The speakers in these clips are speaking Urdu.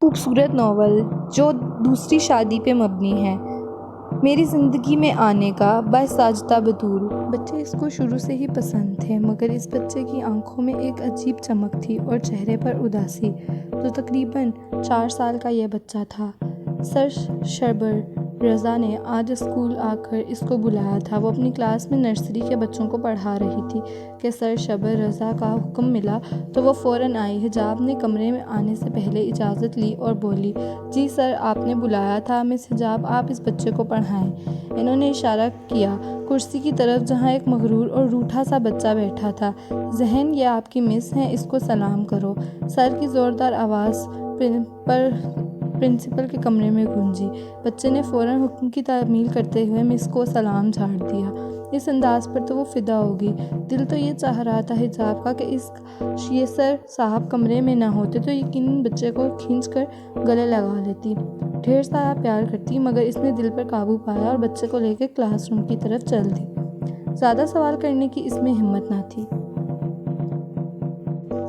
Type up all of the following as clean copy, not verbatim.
خوبصورت ناول جو دوسری شادی پہ مبنی ہے، میری زندگی میں آنے کا باعث ساجدہ بطول۔ بچے اس کو شروع سے ہی پسند تھے، مگر اس بچے کی آنکھوں میں ایک عجیب چمک تھی اور چہرے پر اداسی۔ تو تقریباً 4 سال کا یہ بچہ تھا۔ سر شبر رضا نے آج اسکول آ کر اس کو بلایا تھا۔ وہ اپنی کلاس میں نرسری کے بچوں کو پڑھا رہی تھی کہ سر شبر رضا کا حکم ملا تو وہ فوراً آئی۔ حجاب نے کمرے میں آنے سے پہلے اجازت لی اور بولی، جی سر، آپ نے بلایا تھا۔ مس حجاب، آپ اس بچے کو پڑھائیں۔ انہوں نے اشارہ کیا کرسی کی طرف جہاں ایک مغرور اور روٹھا سا بچہ بیٹھا تھا۔ ذہن، یہ آپ کی مس ہیں، اس کو سلام کرو۔ سر کی زوردار آواز پرنسپل کے کمرے میں گونجی۔ بچے نے فوراً حکم کی تعمیل کرتے ہوئے مس کو سلام جھاڑ دیا۔ اس انداز پر تو وہ فدا ہو گئی۔ دل تو یہ چاہ رہا تھا حجاب کا کہ یہ سر صاحب کمرے میں نہ ہوتے تو یقیناً بچے کو کھینچ کر گلے لگا لیتی، ڈھیر سارا پیار کرتی، مگر اس نے دل پر قابو پایا اور بچے کو لے کے کلاس روم کی طرف چل دی۔ زیادہ سوال کرنے کی اس میں ہمت نہ تھی۔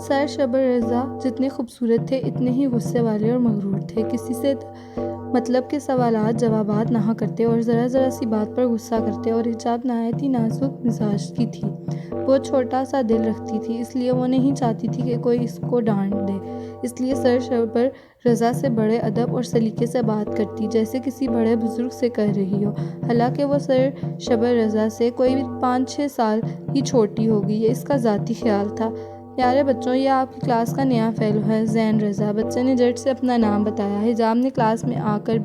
سر شبر رضا جتنے خوبصورت تھے اتنے ہی غصے والے اور مغرور تھے۔ کسی سے مطلب کے سوالات جوابات نہ کرتے اور ذرا ذرا سی بات پر غصہ کرتے، اور حجاب نہایت ہی نازک مزاج کی تھی۔ وہ چھوٹا سا دل رکھتی تھی، اس لیے وہ نہیں چاہتی تھی کہ کوئی اس کو ڈانٹ دے، اس لیے سر شبر رضا سے بڑے ادب اور سلیقے سے بات کرتی، جیسے کسی بڑے بزرگ سے کر رہی ہو، حالانکہ وہ سر شبر رضا سے کوئی 5-6 سال ہی چھوٹی ہوگی۔ یہ اس کا ذاتی خیال تھا۔ پیارے بچوں، یہ آپ کی کلاس کا نیا فیلو ہے، زین رضا۔ بچے نے جھٹ سے اپنا نام بتایا۔ حجاب نے کلاس میں آ کر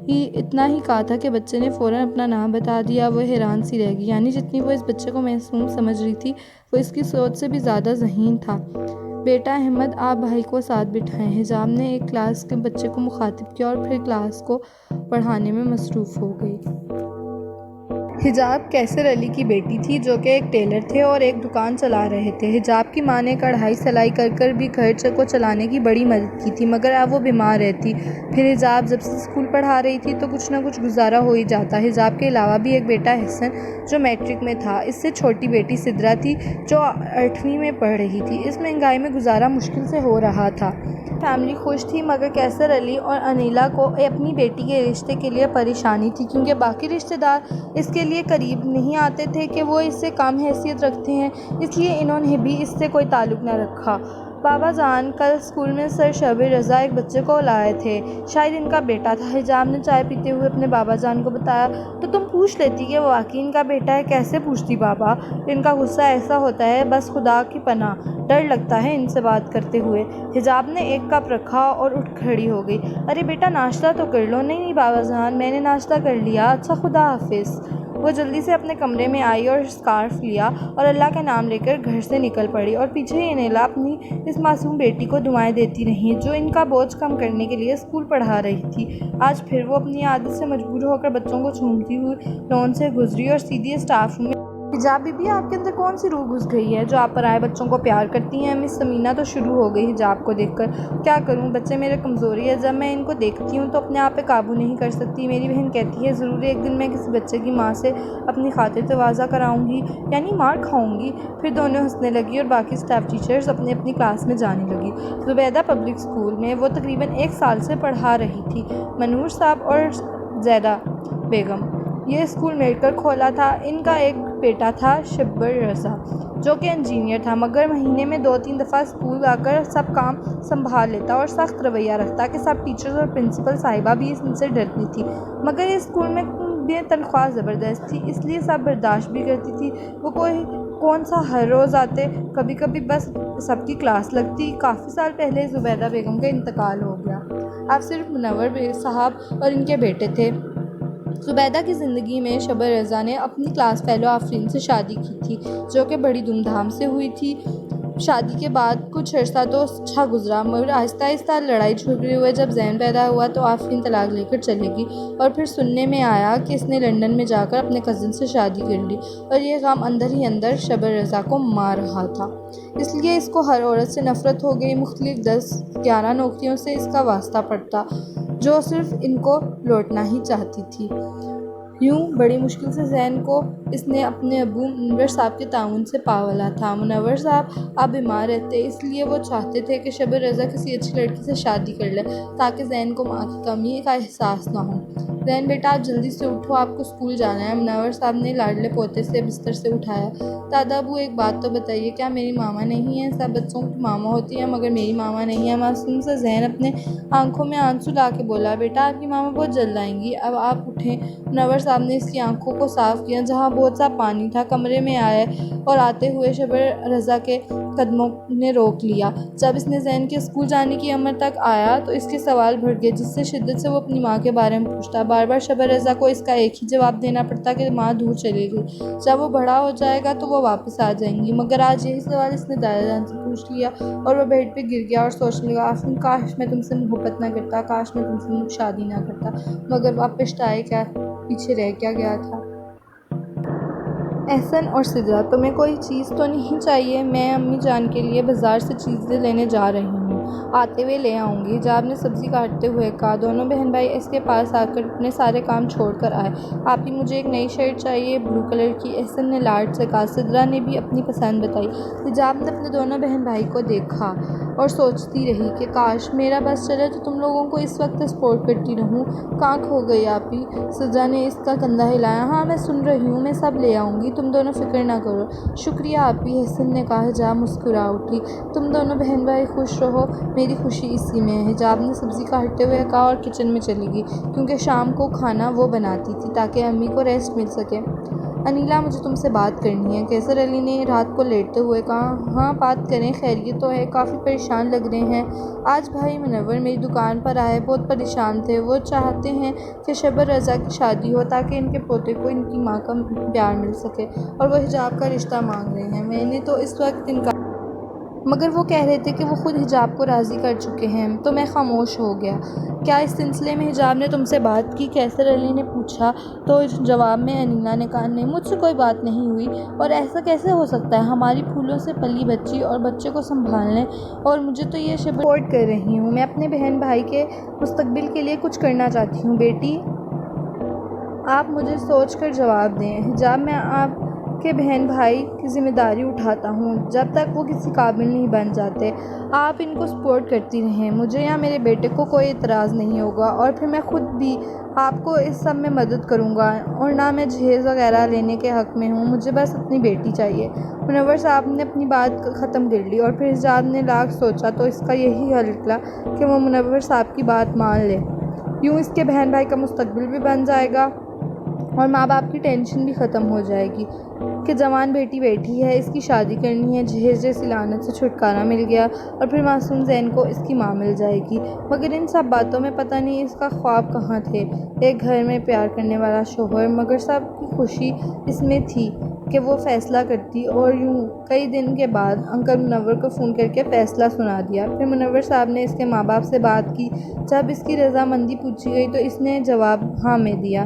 ہی اتنا ہی کہا تھا کہ بچے نے فوراً اپنا نام بتا دیا۔ وہ حیران سی رہ گئی، یعنی جتنی وہ اس بچے کو معصوم سمجھ رہی تھی وہ اس کی سوچ سے بھی زیادہ ذہین تھا۔ بیٹا احمد، آپ بھائی کو ساتھ بٹھائیں۔ حجاب نے ایک کلاس کے بچے کو مخاطب کیا اور پھر کلاس کو پڑھانے میں مصروف ہو گئی۔ حجاب کیسر علی کی بیٹی تھی جو کہ ایک ٹیلر تھے اور ایک دکان چلا رہے تھے۔ حجاب کی ماں نے کڑھائی سلائی کر کر بھی گھر کو چلانے کی بڑی مدد کی تھی، مگر اب وہ بیمار رہتی۔ پھر حجاب جب سے اسکول پڑھا رہی تھی تو کچھ نہ کچھ گزارا ہو ہی جاتا۔ حجاب کے علاوہ بھی ایک بیٹا احسن جو میٹرک میں تھا، اس سے چھوٹی بیٹی سدرا تھی جو 8ویں میں پڑھ رہی تھی۔ اس مہنگائی میں گزارا مشکل سے ہو رہا تھا۔ فیملی خوش تھی، مگر کیسر علی اور انیلا کو اپنی بیٹی کے رشتے کے لیے پریشانی تھی، کیونکہ باقی رشتے دار اس کے لیے قریب نہیں آتے تھے کہ وہ اس سے کم حیثیت رکھتے ہیں، اس لیے انہوں نے بھی اس سے کوئی تعلق نہ رکھا۔ بابا جان کل اسکول میں سر شبر رضا ایک بچے کو لائے تھے، شاید ان کا بیٹا تھا۔ حجاب نے چائے پیتے ہوئے اپنے بابا جان کو بتایا، تو تم پوچھ لیتی کہ وہ واقعی ان کا بیٹا ہے۔ کیسے پوچھتی بابا، ان کا غصہ ایسا ہوتا ہے، بس خدا کی پناہ ڈر لگتا ہے ان سے بات کرتے ہوئے۔ حجاب نے ایک کپ رکھا اور اٹھ کھڑی ہو گئی۔ ارے بیٹا، ناشتہ تو کر لو۔ نہیں بابا جان، میں نے ناشتہ کر لیا۔ اچھا، خدا حافظ۔ وہ جلدی سے اپنے کمرے میں آئی اور اسکارف لیا اور اللہ کا نام لے کر گھر سے نکل پڑی، اور پیچھے ہی انیلا اپنی اس معصوم بیٹی کو دعائیں دیتی رہی جو ان کا بوجھ کم کرنے کے لیے اسکول پڑھا رہی تھی۔ آج پھر وہ اپنی عادت سے مجبور ہو کر بچوں کو چومتی ہوئی لون سے گزری اور سیدھی اسٹاف روم میں۔ حجاب بی بی، آپ کے اندر کون سی روح گھس گئی ہے جو آپ پرائے بچوں کو پیار کرتی ہیں؟ مس سمینا تو شروع ہو گئی حجاب کو دیکھ کر۔ کیا کروں، بچے میرے کمزوری ہے، جب میں ان کو دیکھتی ہوں تو اپنے آپ پہ قابو نہیں کر سکتی۔ میری بہن کہتی ہے ضرور ایک دن میں کسی بچے کی ماں سے اپنی خاطر تواضع کراؤں گی، یعنی مار کھاؤں گی۔ پھر دونوں ہنسنے لگی اور باقی اسٹاف ٹیچرز اپنی اپنی کلاس میں جانے لگی۔ زبیدہ پبلک اسکول میں وہ تقریباً 1 سال سے پڑھا رہی تھی۔ منور صاحب اور زیدہ بیگم یہ اسکول مل کر کھولا تھا۔ ان کا ایک بیٹا تھا شبر رضا جو کہ انجینئر تھا، مگر مہینے میں 2-3 دفعہ اسکول آ کر سب کام سنبھال لیتا اور سخت رویہ رکھتا کہ سب ٹیچرز اور پرنسپل صاحبہ بھی ان سے ڈرتی تھی، مگر اس اسکول میں تنخواہ زبردست تھی، اس لیے سب برداشت بھی کرتی تھی۔ وہ کون سا ہر روز آتے، کبھی کبھی بس سب کی کلاس لگتی۔ کافی سال پہلے زبیدہ بیگم کا انتقال ہو گیا، اب صرف منور صاحب اور ان کے بیٹے تھے۔ زبیدہ کی زندگی میں شبر رضا نے اپنی کلاس فیلو آفرین سے شادی کی تھی جو کہ بڑی دھوم دھام سے ہوئی تھی۔ شادی کے بعد کچھ عرصہ تو اچھا گزرا، مگر آہستہ آہستہ لڑائی جھگڑے ہوئے جب زین پیدا ہوا تو آفرین طلاق لے کر چلے گی، اور پھر سننے میں آیا کہ اس نے لندن میں جا کر اپنے کزن سے شادی کر لی، اور یہ غم اندر ہی اندر شبر رضا کو مار رہا تھا، اس لیے اس کو ہر عورت سے نفرت ہو گئی۔ مختلف 10-11 نوکریوں سے اس کا واسطہ پڑتا جو صرف ان کو لوٹنا ہی چاہتی تھی۔ یوں بڑی مشکل سے زین کو اس نے اپنے ابو منور صاحب کے تعاون سے پالا تھا۔ منور صاحب اب بیمار رہتے، اس لیے وہ چاہتے تھے کہ شب رضا کسی اچھی لڑکی سے شادی کر لے تاکہ زین کو ماں کی کمی کا احساس نہ ہو۔ زین بیٹا آپ جلدی سے اٹھو، آپ کو اسکول جانا ہے۔ منور صاحب نے لاڈلے پوتے سے بستر سے اٹھایا۔ دادا ابو ایک بات تو بتائیے، کیا میری ماما نہیں ہے؟ سب بچوں کی ماما ہوتی ہے مگر میری ماما نہیں ہے۔ معصوم سے زین اپنے آنکھوں میں آنسو لا کے بولا، بیٹا آپ کی ماما بہت جلد آئیں گی، اب آپ اٹھیں۔ منور صاحب نے اس کی آنکھوں کو صاف کیا جہاں بہت سا پانی تھا، کمرے میں آئے اور آتے ہوئے شب رضا کے قدموں نے روک لیا۔ جب اس نے زین کے اسکول جانے کی عمر تک آیا تو اس کے سوال بڑھ گئے، جس سے شدت سے وہ اپنی ماں کے بارے میں پوچھتا۔ بار بار شب رضا کو اس کا ایک ہی جواب دینا پڑتا کہ ماں دور چلی گئی، جب وہ بڑا ہو جائے گا تو وہ واپس آ جائیں گی۔ مگر آج یہی سوال اس نے دادا جان سے پوچھ لیا اور وہ بیڈ پہ گر گیا اور سوچنے لگا، آفرین کاش میں تم سے محبت نہ کرتا، کاش میں تم سے شادی نہ کرتا، مگر اب پچھتائے کیا، پیچھے رہ کیا گیا تھا۔ احسن اور سدرا، تمہیں کوئی چیز تو نہیں چاہیے؟ میں امی جان کے لیے بازار سے چیزیں لینے جا رہی ہوں، آتے ہوئے لے آؤں گی، حجاب نے سبزی کاٹتے ہوئے کہا۔ دونوں بہن بھائی اس کے پاس آ کر اپنے سارے کام چھوڑ کر آئے۔ آپی مجھے ایک نئی شرٹ چاہیے، بلو کلر کی، احسن نے لاڈ سے کہا۔ سدرا نے بھی اپنی پسند بتائی۔ حجاب نے اپنے دونوں بہن بھائی کو دیکھا اور سوچتی رہی کہ کاش میرا بس چلے تو تم لوگوں کو اس وقت سپورٹ کرتی رہوں۔ کہاں کھو گئی آپی؟ سدرا نے اس کا کندھا ہلایا۔ ہاں میں سن رہی ہوں، میں سب لے آؤں گی، تم دونوں فکر نہ کرو۔ شکریہ آپی، احسن نے کہا۔ حجاب مسکرا اٹھی۔ تم دونوں بہن بھائی خوش رہو، میری خوشی اسی میں ہے، حجاب نے سبزی کاٹتے ہوئے کہا اور کچن میں چلی گئی، کیونکہ شام کو کھانا وہ بناتی تھی تاکہ امی کو ریسٹ مل سکے۔ انیلا مجھے تم سے بات کرنی ہے، کیسر علی نے رات کو لیٹتے ہوئے کہا۔ ہاں بات کریں، خیریت تو ہے؟ کافی پریشان لگ رہے ہیں آج بھائی منور میری دکان پر آئے، بہت پریشان تھے، وہ چاہتے ہیں کہ شب رضا کی شادی ہو تاکہ ان کے پوتے کو ان کی ماں کا پیار مل سکے، اور وہ حجاب کا رشتہ مانگ رہے ہیں۔ میں نے تو اس وقت انکار، مگر وہ کہہ رہے تھے کہ وہ خود حجاب کو راضی کر چکے ہیں، تو میں خاموش ہو گیا۔ کیا اس سلسلے میں حجاب نے تم سے بات کی؟ کیسر علی نے پوچھا تو جواب میں انیلا نے کہا، نہیں مجھ سے کوئی بات نہیں ہوئی، اور ایسا کیسے ہو سکتا ہے، ہماری پھولوں سے پلی بچی اور بچے کو سنبھالنے اور مجھے تو یہ شب سپورٹ کر رہی ہوں، میں اپنے بہن بھائی کے مستقبل کے لیے کچھ کرنا چاہتی ہوں۔ بیٹی آپ مجھے سوچ کر جواب دیں۔ حجاب میں آپ کے بہن بھائی کی ذمہ داری اٹھاتا ہوں جب تک وہ کسی قابل نہیں بن جاتے، آپ ان کو سپورٹ کرتی رہیں، مجھے یا میرے بیٹے کو کوئی اعتراض نہیں ہوگا، اور پھر میں خود بھی آپ کو اس سب میں مدد کروں گا، اور نہ میں جہیز وغیرہ لینے کے حق میں ہوں، مجھے بس اپنی بیٹی چاہیے۔ منور صاحب نے اپنی بات ختم کر لی اور پھر حجاب نے لاکھ سوچا تو اس کا یہی حل نکلا کہ وہ منور صاحب کی بات مان لے، یوں اس کے بہن بھائی کا مستقبل بھی بن جائے گا اور ماں باپ کی ٹینشن بھی ختم ہو جائے گی کہ جوان بیٹی بیٹھی ہے، اس کی شادی کرنی ہے، جہیز جیسی لعنت سے چھٹکارا مل گیا، اور پھر معصوم زین کو اس کی ماں مل جائے گی۔ مگر ان سب باتوں میں پتہ نہیں اس کا خواب کہاں تھے، ایک گھر میں پیار کرنے والا شوہر، مگر سب کی خوشی اس میں تھی کہ وہ فیصلہ کرتی، اور یوں کئی دن کے بعد انکل منور کو فون کر کے فیصلہ سنا دیا۔ پھر منور صاحب نے اس کے ماں باپ سے بات کی، جب اس کی رضامندی پوچھی گئی تو اس نے جواب ہاں میں دیا۔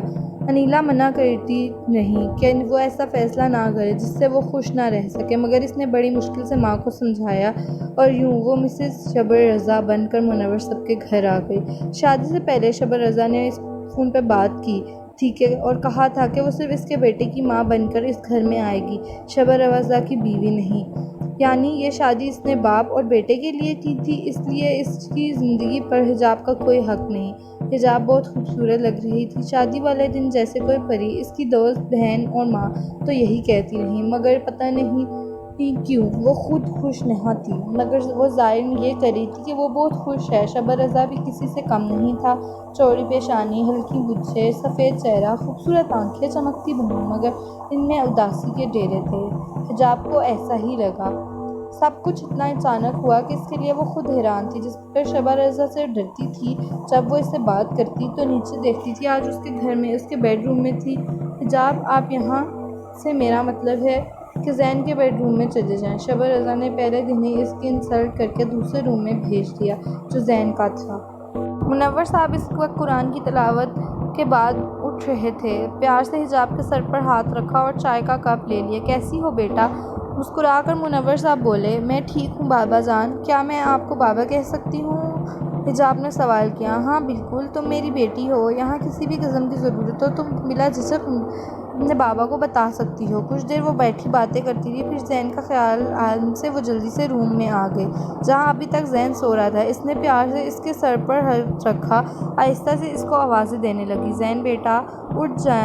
انیلا منع کرتی رہی کہ وہ ایسا فیصلہ نہ کرے جس سے وہ خوش نہ رہ سکے، مگر اس نے بڑی مشکل سے ماں کو سمجھایا، اور یوں وہ مسز شب رضا بن کر منور صاحب کے گھر آ گئی۔ شادی سے پہلے شب رضا نے اس فون پہ بات کی تھی اور کہا تھا کہ وہ صرف اس کے بیٹے کی ماں بن کر اس گھر میں آئے گی، شب رضا کی بیوی نہیں، یعنی یہ شادی اس نے باپ اور بیٹے کے لیے کی تھی، اس لیے اس کی زندگی پر حجاب کا کوئی حق نہیں۔ حجاب بہت خوبصورت لگ رہی تھی، شادی والے دن جیسے کوئی پری، اس کی دوست بہن اور ماں تو یہی کہتی رہیں، مگر پتہ نہیں کیوں وہ خود خوش نہ تھی، مگر وہ ظاہر یہ کر رہی تھی کہ وہ بہت خوش ہے۔ شب رضا بھی کسی سے کم نہیں تھا، چوڑی پیشانی، ہلکی مونچھیں، سفید چہرہ، خوبصورت آنکھیں، چمکتی بھویں، مگر ان میں اداسی کے ڈیرے تھے۔ حجاب کو ایسا ہی لگا۔ سب کچھ اتنا اچانک ہوا کہ اس کے لیے وہ خود حیران تھی، جس پر شب رضا سے ڈرتی تھی جب وہ اس سے بات کرتی تو نیچے دیکھتی تھی، آج اس کے گھر میں اس کے بیڈ روم میں تھی۔ حجاب آپ یہاں سے، میرا مطلب ہے کہ زین کے بیڈ روم میں چلے جائیں۔ شب رضا نے پہلے دن ہی اس کی انسلٹ کر کے دوسرے روم میں بھیج دیا جو زین کا تھا۔ منور صاحب اس وقت قرآن کی تلاوت کے بعد اٹھ رہے تھے، پیار سے حجاب کے سر پر ہاتھ رکھا اور چائے کا کپ لے لیا۔ کیسی ہو بیٹا؟ مسکرا کر منور صاحب بولے، میں ٹھیک ہوں بابا جان، کیا میں آپ کو بابا کہہ سکتی ہوں؟ حجاب نے سوال کیا۔ ہاں بالکل، تم میری بیٹی ہو، یہاں کسی بھی قسم کی ضرورت ہو تم بلا جھجک اپنے بابا کو بتا سکتی ہو۔ کچھ دیر وہ بیٹھی باتیں کرتی رہی، پھر زین کا خیال آنے سے وہ جلدی سے روم میں آ گئی جہاں ابھی تک زین سو رہا تھا۔ اس نے پیار سے اس کے سر پر ہاتھ رکھا، آہستہ سے اس کو آوازیں دینے لگی، زین بیٹا اٹھ جا،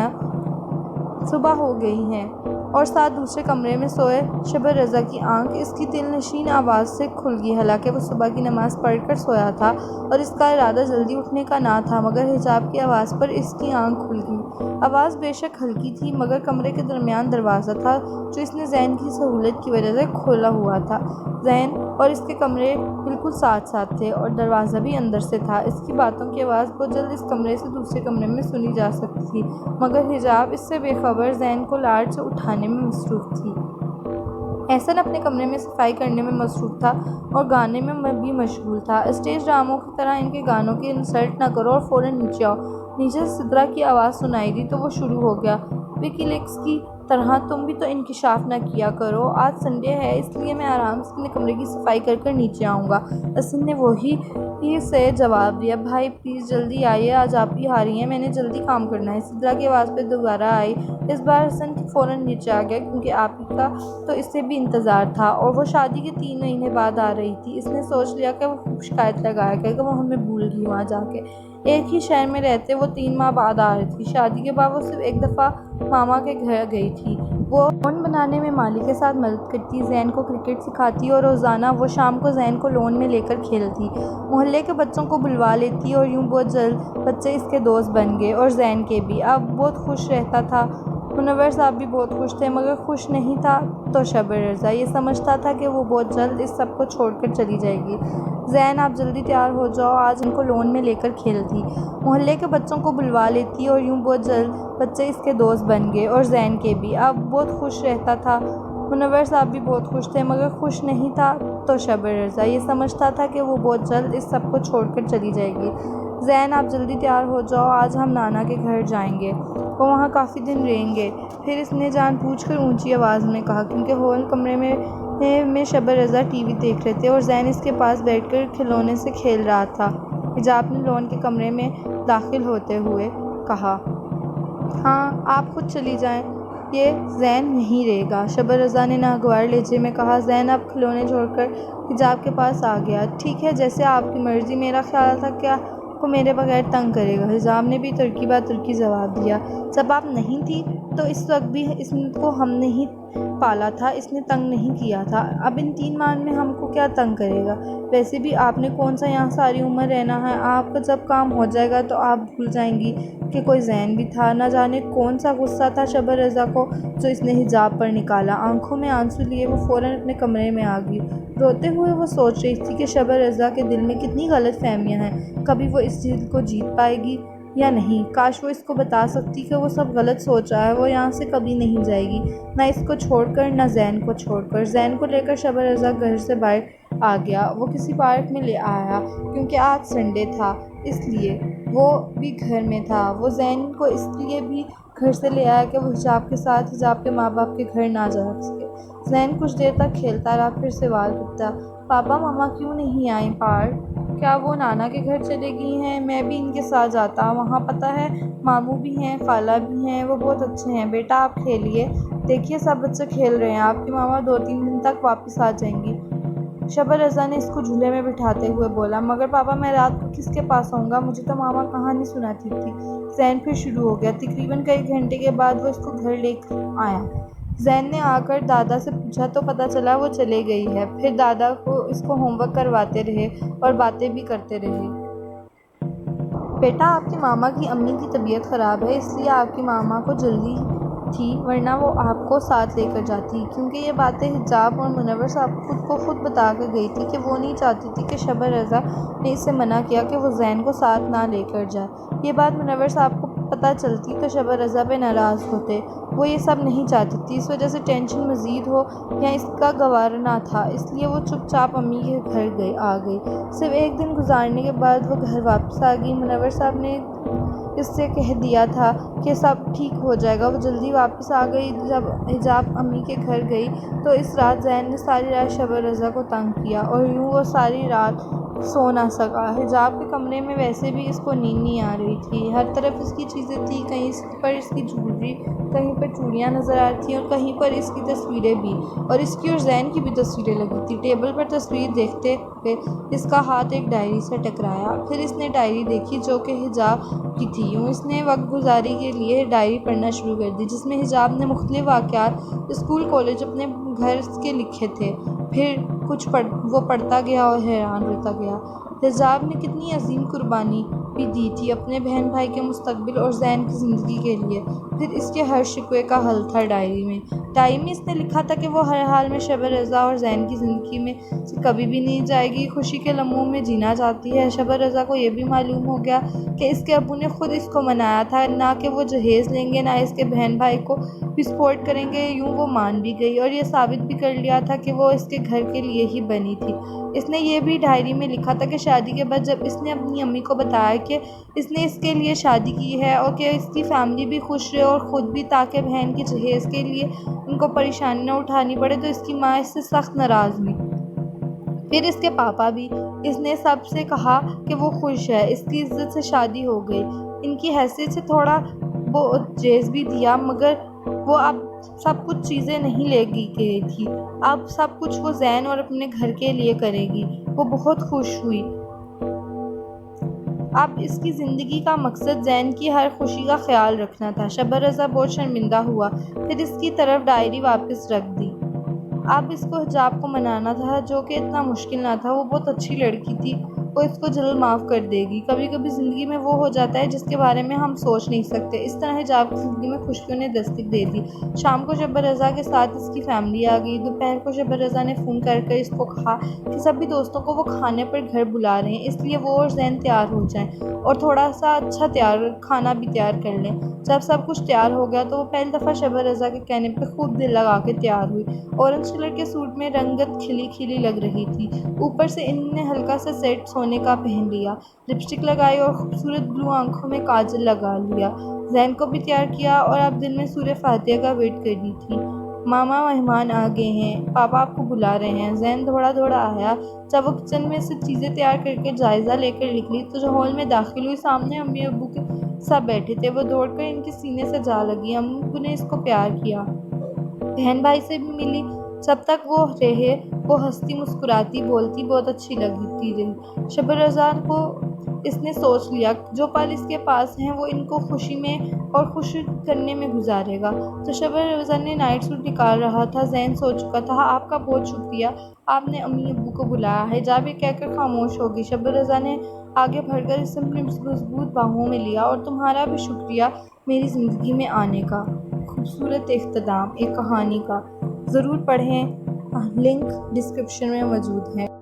صبح ہو گئی ہے۔ اور ساتھ دوسرے کمرے میں سوئے شب رضا کی آنکھ اس کی دل نشین آواز سے کھل گئی۔ حالانکہ وہ صبح کی نماز پڑھ کر سویا تھا اور اس کا ارادہ جلدی اٹھنے کا نہ تھا، مگر حجاب کی آواز پر اس کی آنکھ کھل گئی۔ آواز بے شک ہلکی تھی، مگر کمرے کے درمیان دروازہ تھا جو اس نے زین کی سہولت کی وجہ سے کھولا ہوا تھا۔ زین اور اس کے کمرے بالکل ساتھ ساتھ تھے اور دروازہ بھی اندر سے تھا۔ اس کی باتوں کی آواز بہت جلد اس کمرے سے دوسرے کمرے میں سنی جا سکتی تھی، مگر حجاب اس سے بے خبر زین کو لاڈ سے اٹھانے میں مصروف تھی۔ احسن اپنے کمرے میں صفائی کرنے میں مصروف تھا اور گانے میں بھی مشغول تھا۔ اسٹیج ڈراموں کی طرح ان کے گانوں کی انسلٹ نہ کرو اور فوراً نیچے آؤ۔ نیچے سے سدرا کی آواز سنائی دی تو وہ شروع ہو گیا، وکی لیکس کی طرح تم بھی تو انکشاف نہ کیا کرو، آج سنڈے ہے اس لیے میں آرام سے اپنے کمرے کی صفائی کر کر نیچے آؤں گا۔ احسن نے وہی سے جواب دیا، بھائی پلیز جلدی آئیے، آج آپ ہی آ رہی ہیں، میں نے جلدی کام کرنا ہے۔ سدرا کی آواز پھر دوبارہ آئی۔ اس بار احسن فوراً نیچے آ گیا کیونکہ آپ ہی کا تو اسے بھی انتظار تھا اور وہ شادی کے 3 مہینے بعد آ رہی تھی۔ اس نے سوچ لیا کہ وہ خوب شکایت لگایا کرے کہ وہ ہمیں بھول گئی وہاں جا کے۔ ایک ہی شہر میں رہتے وہ 3 ماہ بعد آ رہی تھی۔ شادی کے بعد وہ صرف ایک دفعہ ماما کے گھر گئی تھی۔ وہ لون بنانے میں مالی کے ساتھ مدد کرتی، زین کو کرکٹ سکھاتی اور روزانہ وہ شام کو زین کو لون میں لے کر کھیلتی، محلے کے بچوں کو بلوا لیتی اور یوں بہت جلد بچے اس کے دوست بن گئے اور زین کے بھی۔ اب بہت خوش رہتا تھا۔ منور صاحب بھی بہت خوش تھے، مگر خوش نہیں تھا تو شب رضا۔ یہ سمجھتا تھا کہ وہ بہت جلد اس سب کو چھوڑ کر چلی جائے گی۔ زین آپ جلدی تیار ہو جاؤ، آج ان کو لون میں لے کر کھیلتی، محلے کے بچوں کو بلوا لیتی اور یوں بہت جلد بچے اس کے دوست بن گئے اور زین کے بھی۔ اب بہت خوش رہتا تھا۔ منور صاحب بھی بہت خوش تھے، مگر خوش نہیں تھا تو شب رضا۔ یہ سمجھتا تھا کہ وہ بہت جلد اس سب کو چھوڑ کر چلی جائے گی۔ زین آپ جلدی تیار ہو جاؤ، آج ہم نانا کے گھر جائیں گے، وہ وہاں کافی دن رہیں گے۔ پھر اس نے جان بوجھ کر اونچی آواز میں کہا کیونکہ ہال کمرے میں شب رضا ٹی وی دیکھ رہے تھے اور زین اس کے پاس بیٹھ کر کھلونے سے کھیل رہا تھا۔ حجاب نے لون کے کمرے میں داخل ہوتے ہوئے کہا، ہاں آپ خود چلی جائیں، یہ زین یہیں رہے گا۔ شب رضا نے ناگوار لہجے میں کہا۔ زین اب کھلونے چھوڑ کر حجاب کے پاس آ گیا۔ ٹھیک ہے جیسے آپ کی مرضی، میرا خیال تھا کہ آپ کو میرے بغیر تنگ کرے گا۔ حجاب نے بھی ترکی بہ ترکی جواب دیا، جب آپ نہیں تھی تو اس وقت بھی اس کو ہم نے ہی پالا تھا، اس نے تنگ نہیں کیا تھا، اب ان 3 ماہ میں ہم کو کیا تنگ کرے گا؟ ویسے بھی آپ نے کون سا یہاں ساری عمر رہنا ہے، آپ کا جب کام ہو جائے گا تو آپ بھول جائیں گی کہ کوئی زین بھی تھا۔ نہ جانے کون سا غصہ تھا شب رضا کو جو اس نے حجاب پر نکالا۔ آنکھوں میں آنسو لیے وہ فوراً اپنے کمرے میں آ گئی۔ روتے ہوئے وہ سوچ رہی تھی کہ شب رضا کے دل میں کتنی غلط فہمیاں ہیں، کبھی وہ اس چیز کو جیت پائے گی یا نہیں؟ کاش وہ اس کو بتا سکتی کہ وہ سب غلط سوچ رہا ہے، وہ یہاں سے کبھی نہیں جائے گی، نہ اس کو چھوڑ کر نہ زین کو چھوڑ کر۔ زین کو لے کر شب رضا گھر سے باہر آ گیا۔ وہ کسی پارک میں لے آیا کیونکہ آج سنڈے تھا، اس لیے وہ بھی گھر میں تھا۔ وہ زین کو اس لیے بھی گھر سے لے آیا کہ وہ حجاب کے ساتھ حجاب کے ماں باپ کے گھر نہ جا سکے۔ زین کچھ دیر تک کھیلتا رہا، پھر سوال کرتا، پاپا ماما کیوں نہیں آئیں پارک؟ کیا وہ نانا کے گھر چلے گئی ہیں؟ میں بھی ان کے ساتھ جاتا، وہاں پتہ ہے ماموں بھی ہیں، خالہ بھی ہیں، وہ بہت اچھے ہیں۔ بیٹا آپ کھیلیے، دیکھیے سب بچے کھیل رہے ہیں، آپ کی ماما 2-3 دن تک واپس آ جائیں گی۔ شب رضا نے اس کو جھولے میں بٹھاتے ہوئے بولا، مگر پاپا میں رات کو کس کے پاس آؤں گا، مجھے تو ماما کہانی سناتی تھی۔ زین پھر شروع ہو گیا۔ تقریباً کئی گھنٹے کے بعد وہ اس کو گھر لے کر آیا۔ زین نے آ کر دادا سے پوچھا تو پتہ چلا وہ چلے گئی ہے۔ پھر دادا اس کو ہوم ورک کرواتے رہے اور باتیں بھی کرتے رہے۔ بیٹا آپ کی ماما کی امی کی طبیعت خراب ہے، اس لیے آپ کی ماما کو جلدی تھی، ورنہ وہ آپ کو ساتھ لے کر جاتی، کیونکہ یہ باتیں حجاب اور منور صاحب خود بتا کر گئی تھی کہ وہ نہیں چاہتی تھی کہ شب رضا نے اسے منع کیا کہ وہ زین کو ساتھ نہ لے کر جائے۔ یہ بات منور صاحب کو پتہ چلتی تو شب رضا پہ ناراض ہوتے، وہ یہ سب نہیں چاہتی تھی، اس وجہ سے ٹینشن مزید ہو یا اس کا گوارا نہ تھا، اس لیے وہ چپ چاپ امی کے گھر آ گئی۔ صرف ایک دن گزارنے کے بعد وہ گھر واپس آ گئی۔ منور صاحب نے اس سے کہہ دیا تھا کہ سب ٹھیک ہو جائے گا۔ وہ جلدی واپس آ گئی۔ جب حجاب امی کے گھر گئی تو اس رات زین نے ساری رات شب رضا کو تنگ کیا اور یوں وہ ساری رات سو نہ سکا۔ حجاب کے کمرے میں ویسے بھی اس کو نیند نہیں آ رہی تھی۔ ہر طرف اس کی چیزیں تھیں، کہیں پر اس کی جویلری، کہیں پر چوڑیاں نظر آ رہی تھیں اور کہیں پر اس کی تصویریں بھی، اور اس کی اور زین کی بھی تصویریں لگی تھیں۔ ٹیبل پر تصویر دیکھتے ہوئے اس کا ہاتھ ایک ڈائری سے ٹکرایا۔ پھر اس نے ڈائری دیکھی جو کہ حجاب کی تھی۔ یوں اس نے وقت گزاری کے لیے ڈائری پڑھنا شروع کر دی، جس میں حجاب نے مختلف واقعات اسکول، کالج، اپنے گھر کے لکھے تھے۔ پھر کچھ وہ پڑھتا گیا اور حیران ہوتا گیا۔ حجاب نے کتنی عظیم قربانی بھی دی تھی اپنے بہن بھائی کے مستقبل اور زین کی زندگی کے لیے۔ پھر اس کے ہر شکوے کا حل تھا ڈائری میں۔ ڈائری میں اس نے لکھا تھا کہ وہ ہر حال میں شب رضا اور زین کی زندگی میں سے کبھی بھی نہیں جائے گی، خوشی کے لمحوں میں جینا چاہتی ہے۔ شب رضا کو یہ بھی معلوم ہو گیا کہ اس کے ابو نے خود اس کو منایا تھا، نہ کہ وہ جہیز لیں گے، نہ اس کے بہن بھائی کو بھی سپورٹ کریں گے۔ یوں وہ مان بھی گئی اور یہ ثابت بھی کر لیا تھا کہ وہ اس کے گھر کے لیے ہی بنی تھی۔ اس نے یہ بھی ڈائری میں لکھا تھا کہ شادی کے بعد جب اس نے اپنی امی کو بتایا کہ اس نے اس کے لیے شادی کی ہے اور کہ اس کی فیملی بھی خوش رہے اور خود بھی، تاکہ بہن کی جہیز کے لیے ان کو پریشانی نہ اٹھانی پڑے، تو اس کی ماں اس سے سخت ناراض ہوئی۔ پھر اس کے پاپا بھی۔ اس نے سب سے کہا کہ وہ خوش ہے، اس کی عزت سے شادی ہو گئی۔ ان کی حیثیت سے تھوڑا بہت جیز بھی دیا، مگر وہ اب سب کچھ چیزیں نہیں لے گئی تھی۔ اب سب کچھ وہ زین اور اپنے گھر کے لیے کرے گی۔ وہ بہت خوش ہوئی۔ اب اس کی زندگی کا مقصد زین کی ہر خوشی کا خیال رکھنا تھا۔ شب رضا بہت شرمندہ ہوا، پھر اس کی طرف ڈائری واپس رکھ دی۔ اب اس کو حجاب کو منانا تھا، جو کہ اتنا مشکل نہ تھا۔ وہ بہت اچھی لڑکی تھی، وہ اس کو جلد معاف کر دے گی۔ کبھی کبھی زندگی میں وہ ہو جاتا ہے جس کے بارے میں ہم سوچ نہیں سکتے۔ اس طرح حجاب کی زندگی میں خوشیوں نے دستک دے دی۔ شام کو شب رضا کے ساتھ اس کی فیملی آ گئی۔ دوپہر کو شب رضا نے فون کر اس کو کہا کہ سبھی دوستوں کو وہ کھانے پر گھر بلا رہے ہیں، اس لیے وہ اور زین تیار ہو جائیں اور تھوڑا سا اچھا کھانا بھی تیار کر لیں۔ جب سب کچھ تیار ہو گیا تو وہ پہلی دفعہ شب رضا کے کہنے پہ خوب دل لگا کے تیار ہوئی۔ اورنج کلر کے سوٹ میں رنگت کھلی کھلی لگ رہی تھی۔ اوپر سے انہوں نے ہلکا سا سیٹ سونے کا پہن لیا، لپسٹک لگائی اور خوبصورت بلو آنکھوں میں کاجل لگا لیا۔ زین کو بھی تیار کیا اور اب دل میں سورہ فاتحہ کا ویٹ کر رہی تھی۔ ماما مہمان آ گئے ہیں، پاپا آپ کو بلا رہے ہیں۔ زین دوڑا آیا۔ جب وہ کچن میں سے چیزیں تیار کر کے جائزہ لے کر نکلی تو جو ہال میں داخل ہوئی، سامنے امی ابو کے سب بیٹھے تھے۔ وہ دوڑ کر ان کے سینے سے جا لگی۔ امی ابو نے اس کو پیار کیا، بہن بھائی سے بھی ملی۔ جب تک وہ رہے وہ ہنستی مسکراتی بولتی بہت اچھی لگتی رہی۔ شب رضا کو اس نے سوچ لیا جو پل اس کے پاس ہیں وہ ان کو خوشی میں اور خوش کرنے میں گزارے گا۔ تو شب رضا نے نائٹ سوٹ نکال رہا تھا۔ زین سو چکا تھا۔ آپ کا بہت شکریہ، آپ نے امی ابو کو بلایا۔ حجاب یہ کہہ کر خاموش ہو گئی۔ شب رضا نے آگے بڑھ کر اسے اپنی مضبوط باہوں میں لیا۔ اور تمہارا بھی شکریہ میری زندگی میں آنے کا۔ خوبصورت اختتام ایک کہانی کا۔ ضرور پڑھیں، لنک ڈسکرپشن میں موجود ہے۔